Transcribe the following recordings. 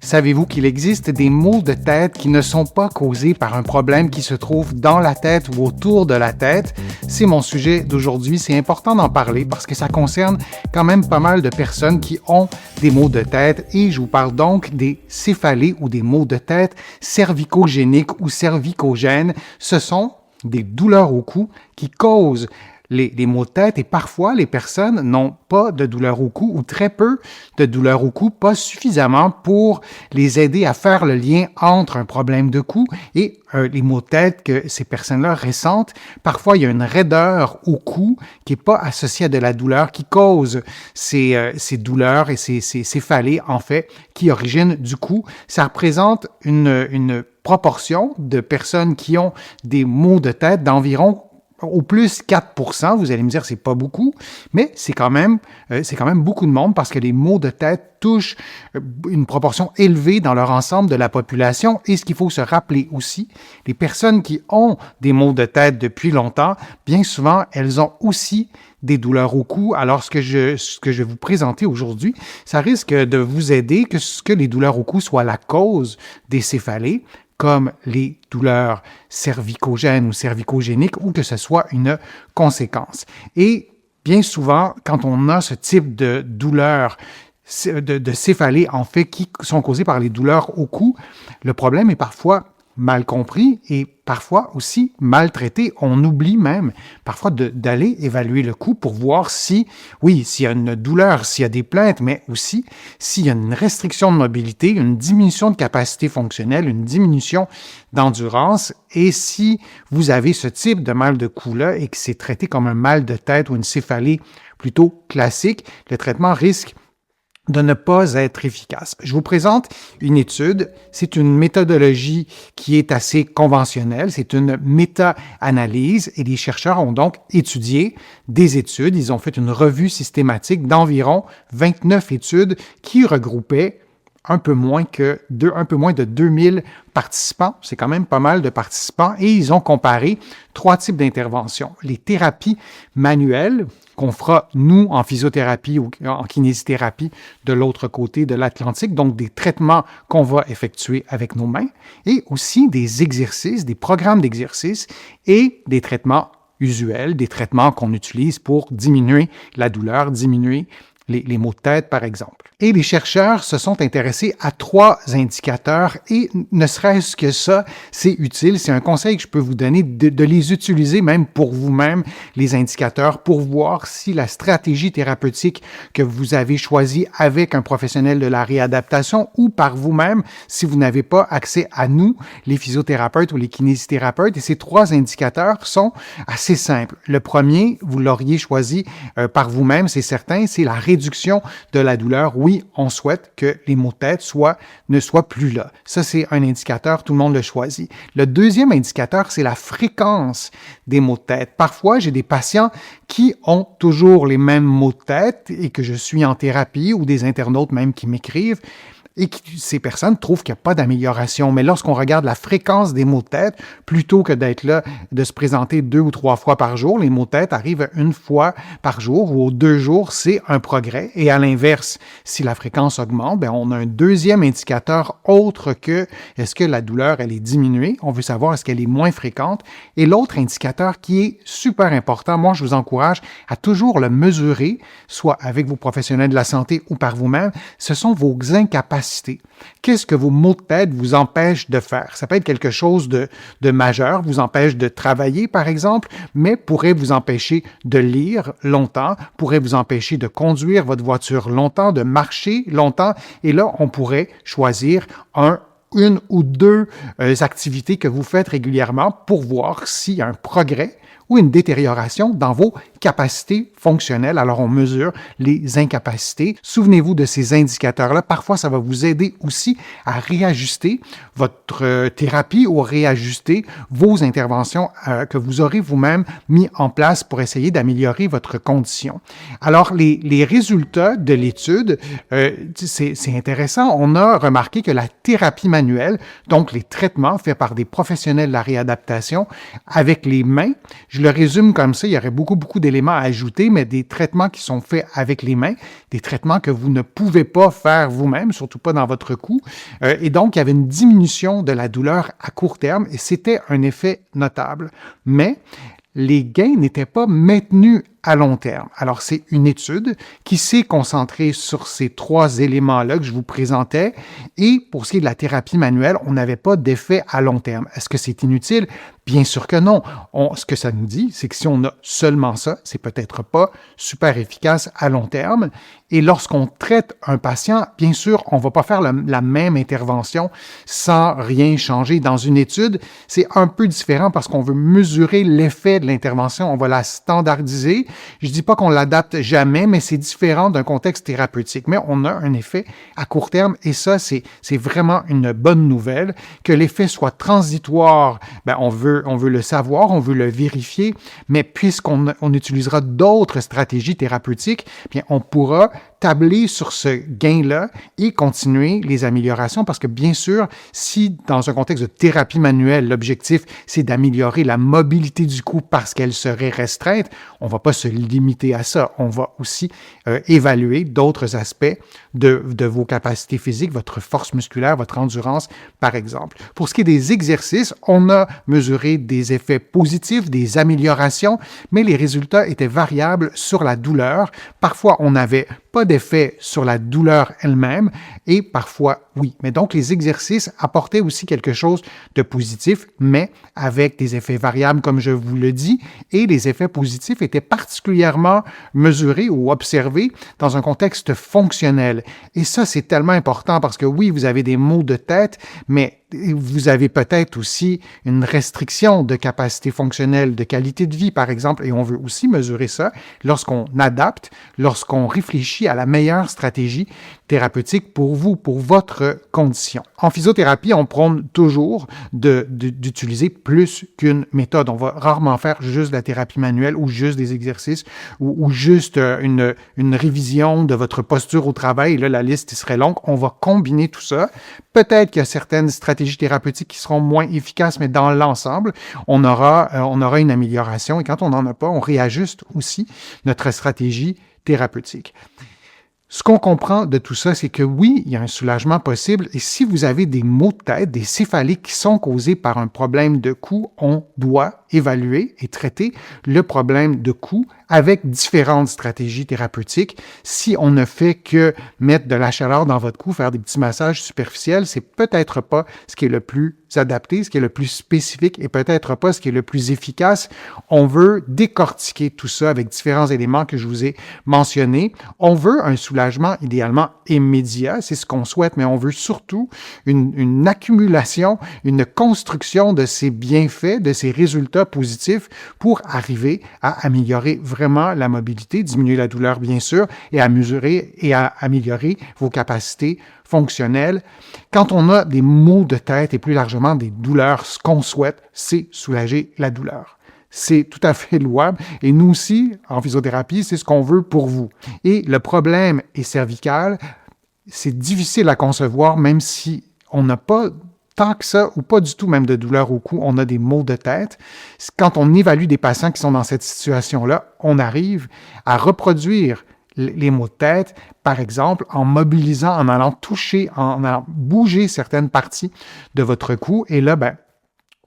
Savez-vous qu'il existe des maux de tête qui ne sont pas causés par un problème qui se trouve dans la tête ou autour de la tête? C'est mon sujet d'aujourd'hui. C'est important d'en parler parce que ça concerne quand même pas mal de personnes qui ont des maux de tête et je vous parle donc des céphalées ou des maux de tête cervicogéniques ou cervicogènes. Ce sont des douleurs au cou qui causent les maux de tête et parfois les personnes n'ont pas de douleur au cou ou très peu de douleur au cou, pas suffisamment pour les aider à faire le lien entre un problème de cou et les maux de tête que ces personnes-là ressentent. Parfois, il y a une raideur au cou qui n'est pas associée à de la douleur qui cause ces douleurs et ces céphalées, en fait, qui originent du cou. Ça représente une proportion de personnes qui ont des maux de tête d'environ au plus 4%, vous allez me dire c'est pas beaucoup, mais c'est quand même beaucoup de monde parce que les maux de tête touchent une proportion élevée dans leur ensemble de la population. Et ce qu'il faut se rappeler aussi, les personnes qui ont des maux de tête depuis longtemps, bien souvent, elles ont aussi des douleurs au cou. Alors, ce que je vais vous présenter aujourd'hui, ça risque de vous aider que les douleurs au cou soient la cause des céphalées, comme les douleurs cervicogènes ou cervicogéniques, ou que ce soit une conséquence. Et bien souvent, quand on a ce type de douleurs, de céphalées, en fait, qui sont causées par les douleurs au cou, le problème est parfois mal compris et parfois aussi mal traité. On oublie même parfois d'aller évaluer le cou pour voir si, oui, s'il y a une douleur, s'il y a des plaintes, mais aussi s'il y a une restriction de mobilité, une diminution de capacité fonctionnelle, une diminution d'endurance. Et si vous avez ce type de mal de cou-là et que c'est traité comme un mal de tête ou une céphalée plutôt classique, le traitement risque de ne pas être efficace. Je vous présente une étude. C'est une méthodologie qui est assez conventionnelle. C'est une méta-analyse et les chercheurs ont donc étudié des études. Ils ont fait une revue systématique d'environ 29 études qui regroupaient un peu moins de 2000 participants. C'est quand même pas mal de participants et ils ont comparé 3 types d'interventions. Les thérapies manuelles qu'on fera, nous, en physiothérapie ou en kinésithérapie de l'autre côté de l'Atlantique, donc des traitements qu'on va effectuer avec nos mains et aussi des exercices, des programmes d'exercices et des traitements usuels, des traitements qu'on utilise pour diminuer la douleur, diminuer les maux de tête, par exemple. Et les chercheurs se sont intéressés à 3 indicateurs et ne serait-ce que ça, c'est utile. C'est un conseil que je peux vous donner de les utiliser même pour vous-même, les indicateurs, pour voir si la stratégie thérapeutique que vous avez choisie avec un professionnel de la réadaptation ou par vous-même, si vous n'avez pas accès à nous, les physiothérapeutes ou les kinésithérapeutes. Et ces 3 indicateurs sont assez simples. Le premier, vous l'auriez choisi par vous-même, c'est certain, c'est la réduction de la douleur. Oui, on souhaite que les maux de tête ne soient plus là. Ça, c'est un indicateur, tout le monde le choisit. Le deuxième indicateur, c'est la fréquence des maux de tête. Parfois, j'ai des patients qui ont toujours les mêmes maux de tête et que je suis en thérapie ou des internautes même qui m'écrivent et ces personnes trouvent qu'il n'y a pas d'amélioration. Mais lorsqu'on regarde la fréquence des maux de tête, plutôt que d'être là, de se présenter 2 ou 3 fois par jour, les maux de tête arrivent 1 fois par jour ou aux 2 jours, c'est un progrès. Et à l'inverse, si la fréquence augmente, bien, on a un deuxième indicateur autre que est-ce que la douleur, elle est diminuée? On veut savoir est-ce qu'elle est moins fréquente. Et l'autre indicateur qui est super important, moi, je vous encourage à toujours le mesurer, soit avec vos professionnels de la santé ou par vous-même, ce sont vos incapacités. Qu'est-ce que vos maux de tête vous empêchent de faire? Ça peut être quelque chose de majeur, vous empêche de travailler, par exemple, mais pourrait vous empêcher de lire longtemps, pourrait vous empêcher de conduire votre voiture longtemps, de marcher longtemps. Et là, on pourrait choisir une ou 2 activités que vous faites régulièrement pour voir s'il y a un progrès ou une détérioration dans vos capacités fonctionnelles. Alors, on mesure les incapacités. Souvenez-vous de ces indicateurs-là. Parfois, ça va vous aider aussi à réajuster votre thérapie ou réajuster vos interventions que vous aurez vous-même mis en place pour essayer d'améliorer votre condition. Alors, les résultats de l'étude, c'est intéressant. On a remarqué que la thérapie manuelle, donc les traitements faits par des professionnels de la réadaptation avec les mains, Je le résume comme ça, il y aurait beaucoup d'éléments à ajouter, mais des traitements qui sont faits avec les mains, des traitements que vous ne pouvez pas faire vous-même, surtout pas dans votre cou. Et donc, il y avait une diminution de la douleur à court terme et c'était un effet notable. Mais les gains n'étaient pas maintenus à long terme. Alors, c'est une étude qui s'est concentrée sur ces 3 éléments-là que je vous présentais. Et pour ce qui est de la thérapie manuelle, on n'avait pas d'effet à long terme. Est-ce que c'est inutile? Bien sûr que non. Ce que ça nous dit, c'est que si on a seulement ça, c'est peut-être pas super efficace à long terme. Et lorsqu'on traite un patient, bien sûr, on ne va pas faire la même intervention sans rien changer. Dans une étude, c'est un peu différent parce qu'on veut mesurer l'effet de l'intervention. On va la standardiser. Je ne dis pas qu'on l'adapte jamais, mais c'est différent d'un contexte thérapeutique. Mais on a un effet à court terme et ça, c'est vraiment une bonne nouvelle. Que l'effet soit transitoire, on veut le savoir, on veut le vérifier, mais puisqu'on utilisera d'autres stratégies thérapeutiques, bien, on pourra tabler sur ce gain-là et continuer les améliorations parce que bien sûr, si dans un contexte de thérapie manuelle, l'objectif c'est d'améliorer la mobilité du cou parce qu'elle serait restreinte, on ne va pas se limiter à ça. On va aussi évaluer d'autres aspects de vos capacités physiques, votre force musculaire, votre endurance, par exemple. Pour ce qui est des exercices, on a mesuré des effets positifs, des améliorations, mais les résultats étaient variables sur la douleur. Parfois, on n'avait pas d'effet sur la douleur elle-même et parfois oui. Mais donc, les exercices apportaient aussi quelque chose de positif, mais avec des effets variables, comme je vous le dis, et les effets positifs étaient particulièrement mesurés ou observés dans un contexte fonctionnel. Et ça, c'est tellement important parce que oui, vous avez des maux de tête, mais vous avez peut-être aussi une restriction de capacité fonctionnelle, de qualité de vie, par exemple, et on veut aussi mesurer ça lorsqu'on adapte, lorsqu'on réfléchit à la meilleure stratégie thérapeutique pour vous, pour votre condition. En physiothérapie, on prône toujours d'utiliser plus qu'une méthode. On va rarement faire juste de la thérapie manuelle ou juste des exercices ou juste une révision de votre posture au travail. Et là, la liste serait longue. On va combiner tout ça. Peut-être qu'il y a certaines stratégies thérapeutiques qui seront moins efficaces, mais dans l'ensemble, on aura une amélioration. Et quand on n'en a pas, on réajuste aussi notre stratégie thérapeutique. Ce qu'on comprend de tout ça, c'est que oui, il y a un soulagement possible et si vous avez des maux de tête, des céphaliques qui sont causés par un problème de cou, on doit évaluer et traiter le problème de cou avec différentes stratégies thérapeutiques. Si on ne fait que mettre de la chaleur dans votre cou, faire des petits massages superficiels, c'est peut-être pas ce qui est le plus adapté, ce qui est le plus spécifique et peut-être pas ce qui est le plus efficace. On veut décortiquer tout ça avec différents éléments que je vous ai mentionnés. On veut un soulagement idéalement immédiat, c'est ce qu'on souhaite, mais on veut surtout une accumulation, une construction de ces bienfaits, de ces résultats positifs pour arriver à améliorer vraiment la mobilité, diminuer la douleur bien sûr et à mesurer et à améliorer vos capacités fonctionnelles. Quand on a des maux de tête et plus largement des douleurs, ce qu'on souhaite, c'est soulager la douleur. C'est tout à fait louable et nous aussi, en physiothérapie, c'est ce qu'on veut pour vous. Et le problème est cervical, c'est difficile à concevoir même si on n'a pas tant que ça, ou pas du tout même de douleur au cou, on a des maux de tête. Quand on évalue des patients qui sont dans cette situation-là, on arrive à reproduire les maux de tête, par exemple, en mobilisant, en allant toucher, en allant bouger certaines parties de votre cou. Et là,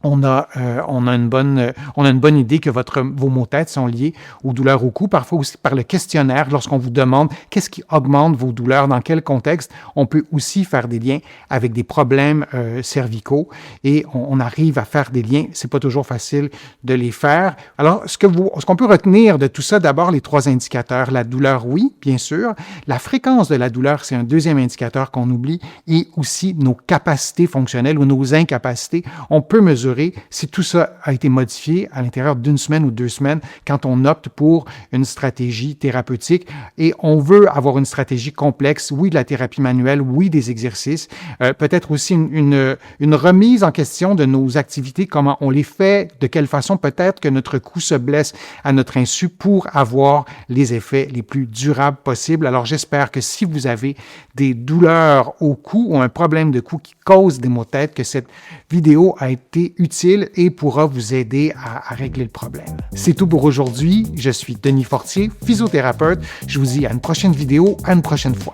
on a une bonne idée que vos maux de tête sont liés aux douleurs au cou. Parfois aussi par le questionnaire, lorsqu'on vous demande qu'est-ce qui augmente vos douleurs, dans quel contexte, on peut aussi faire des liens avec des problèmes cervicaux et on arrive à faire des liens. C'est pas toujours facile de les faire. Alors, ce qu'on peut retenir de tout ça, d'abord les 3 indicateurs. La douleur, oui, bien sûr. La fréquence de la douleur, c'est un deuxième indicateur qu'on oublie et aussi nos capacités fonctionnelles ou nos incapacités. On peut mesurer si tout ça a été modifié à l'intérieur d'une semaine ou 2 semaines quand on opte pour une stratégie thérapeutique et on veut avoir une stratégie complexe, oui de la thérapie manuelle, oui des exercices, peut-être aussi une remise en question de nos activités, comment on les fait, de quelle façon peut-être que notre cou se blesse à notre insu pour avoir les effets les plus durables possibles. Alors j'espère que si vous avez des douleurs au cou ou un problème de cou qui cause des maux de tête, que cette vidéo a été utile et pourra vous aider à régler le problème. C'est tout pour aujourd'hui. Je suis Denis Fortier, physiothérapeute. Je vous dis à une prochaine vidéo, à une prochaine fois.